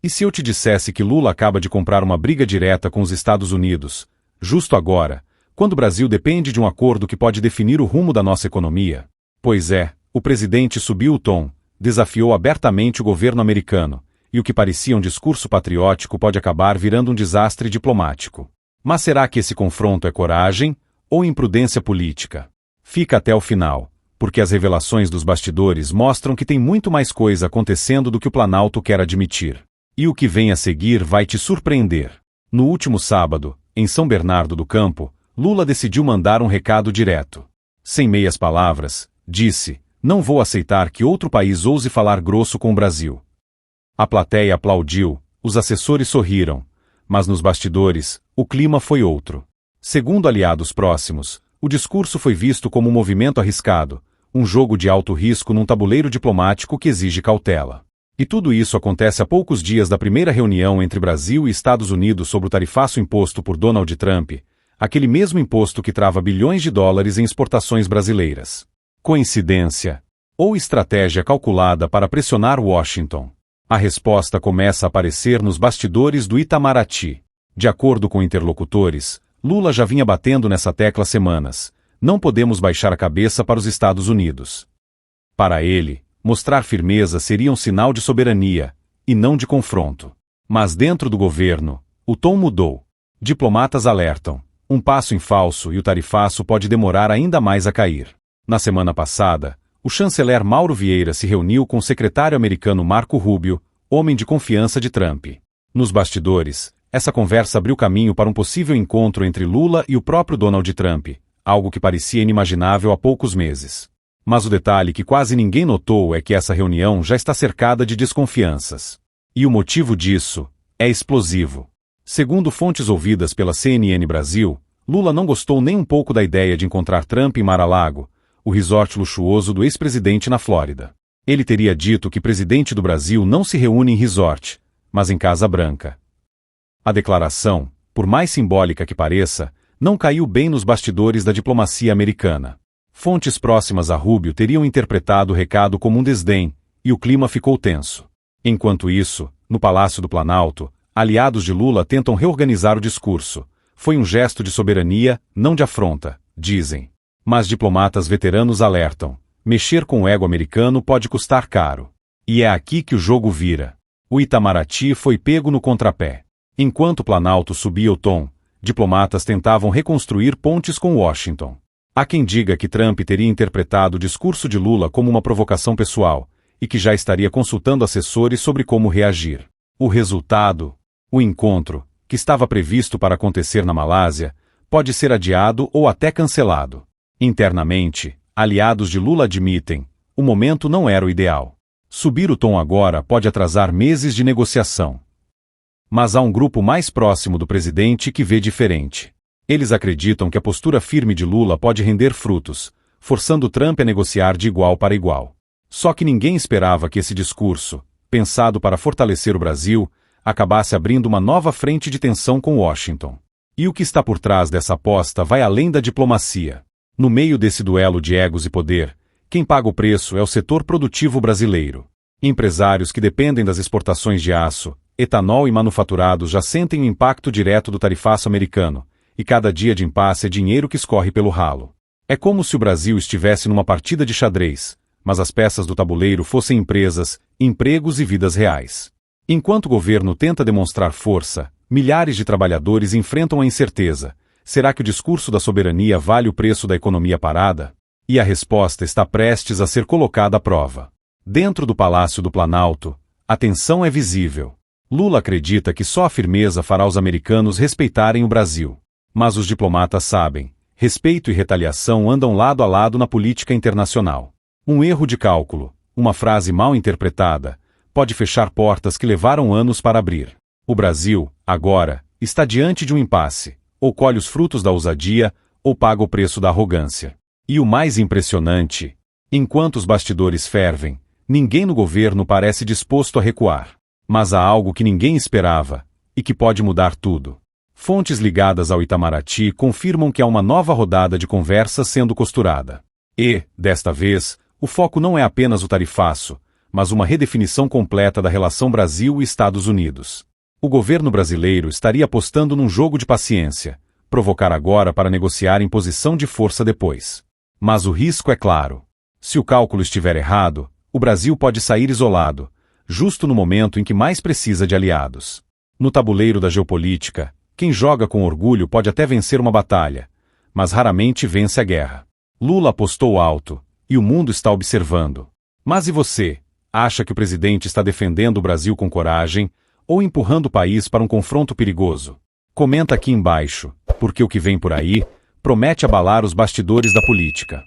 E se eu te dissesse que Lula acaba de comprar uma briga direta com os Estados Unidos, justo agora, quando o Brasil depende de um acordo que pode definir o rumo da nossa economia? Pois é, o presidente subiu o tom, desafiou abertamente o governo americano, e o que parecia um discurso patriótico pode acabar virando um desastre diplomático. Mas será que esse confronto é coragem ou imprudência política? Fica até o final, porque as revelações dos bastidores mostram que tem muito mais coisa acontecendo do que o Planalto quer admitir. E o que vem a seguir vai te surpreender. No último sábado, em São Bernardo do Campo, Lula decidiu mandar um recado direto. Sem meias palavras, disse: "Não vou aceitar que outro país ouse falar grosso com o Brasil." A plateia aplaudiu, os assessores sorriram, mas nos bastidores, o clima foi outro. Segundo aliados próximos, o discurso foi visto como um movimento arriscado, um jogo de alto risco num tabuleiro diplomático que exige cautela. E tudo isso acontece a poucos dias da primeira reunião entre Brasil e Estados Unidos sobre o tarifaço imposto por Donald Trump, aquele mesmo imposto que trava bilhões de dólares em exportações brasileiras. Coincidência? Ou estratégia calculada para pressionar Washington? A resposta começa a aparecer nos bastidores do Itamaraty. De acordo com interlocutores, Lula já vinha batendo nessa tecla há semanas. Não podemos baixar a cabeça para os Estados Unidos. Para ele, mostrar firmeza seria um sinal de soberania, e não de confronto. Mas dentro do governo, o tom mudou. Diplomatas alertam: um passo em falso e o tarifaço pode demorar ainda mais a cair. Na semana passada, o chanceler Mauro Vieira se reuniu com o secretário americano Marco Rubio, homem de confiança de Trump. Nos bastidores, essa conversa abriu caminho para um possível encontro entre Lula e o próprio Donald Trump, algo que parecia inimaginável há poucos meses. Mas o detalhe que quase ninguém notou é que essa reunião já está cercada de desconfianças. E o motivo disso é explosivo. Segundo fontes ouvidas pela CNN Brasil, Lula não gostou nem um pouco da ideia de encontrar Trump em Mar-a-Lago, o resort luxuoso do ex-presidente na Flórida. Ele teria dito que presidente do Brasil não se reúne em resort, mas em Casa Branca. A declaração, por mais simbólica que pareça, não caiu bem nos bastidores da diplomacia americana. Fontes próximas a Rubio teriam interpretado o recado como um desdém, e o clima ficou tenso. Enquanto isso, no Palácio do Planalto, aliados de Lula tentam reorganizar o discurso. Foi um gesto de soberania, não de afronta, dizem. Mas diplomatas veteranos alertam: mexer com o ego americano pode custar caro. E é aqui que o jogo vira. O Itamaraty foi pego no contrapé. Enquanto o Planalto subia o tom, diplomatas tentavam reconstruir pontes com Washington. Há quem diga que Trump teria interpretado o discurso de Lula como uma provocação pessoal, e que já estaria consultando assessores sobre como reagir. O resultado? O encontro, que estava previsto para acontecer na Malásia, pode ser adiado ou até cancelado. Internamente, aliados de Lula admitem: o momento não era o ideal. Subir o tom agora pode atrasar meses de negociação. Mas há um grupo mais próximo do presidente que vê diferente. Eles acreditam que a postura firme de Lula pode render frutos, forçando Trump a negociar de igual para igual. Só que ninguém esperava que esse discurso, pensado para fortalecer o Brasil, acabasse abrindo uma nova frente de tensão com Washington. E o que está por trás dessa aposta vai além da diplomacia. No meio desse duelo de egos e poder, quem paga o preço é o setor produtivo brasileiro. Empresários que dependem das exportações de aço, etanol e manufaturados já sentem o impacto direto do tarifaço americano, e cada dia de impasse é dinheiro que escorre pelo ralo. É como se o Brasil estivesse numa partida de xadrez, mas as peças do tabuleiro fossem empresas, empregos e vidas reais. Enquanto o governo tenta demonstrar força, milhares de trabalhadores enfrentam a incerteza: será que o discurso da soberania vale o preço da economia parada? E a resposta está prestes a ser colocada à prova. Dentro do Palácio do Planalto, a tensão é visível. Lula acredita que só a firmeza fará os americanos respeitarem o Brasil. Mas os diplomatas sabem: respeito e retaliação andam lado a lado na política internacional. Um erro de cálculo, uma frase mal interpretada, pode fechar portas que levaram anos para abrir. O Brasil, agora, está diante de um impasse: ou colhe os frutos da ousadia, ou paga o preço da arrogância. E o mais impressionante: enquanto os bastidores fervem, ninguém no governo parece disposto a recuar. Mas há algo que ninguém esperava, e que pode mudar tudo. Fontes ligadas ao Itamaraty confirmam que há uma nova rodada de conversas sendo costurada. E, desta vez, o foco não é apenas o tarifaço, mas uma redefinição completa da relação Brasil e Estados Unidos. O governo brasileiro estaria apostando num jogo de paciência, provocar agora para negociar em posição de força depois. Mas o risco é claro. Se o cálculo estiver errado, o Brasil pode sair isolado, justo no momento em que mais precisa de aliados. No tabuleiro da geopolítica, quem joga com orgulho pode até vencer uma batalha, mas raramente vence a guerra. Lula apostou alto, e o mundo está observando. Mas e você? Acha que o presidente está defendendo o Brasil com coragem, ou empurrando o país para um confronto perigoso? Comenta aqui embaixo, porque o que vem por aí promete abalar os bastidores da política.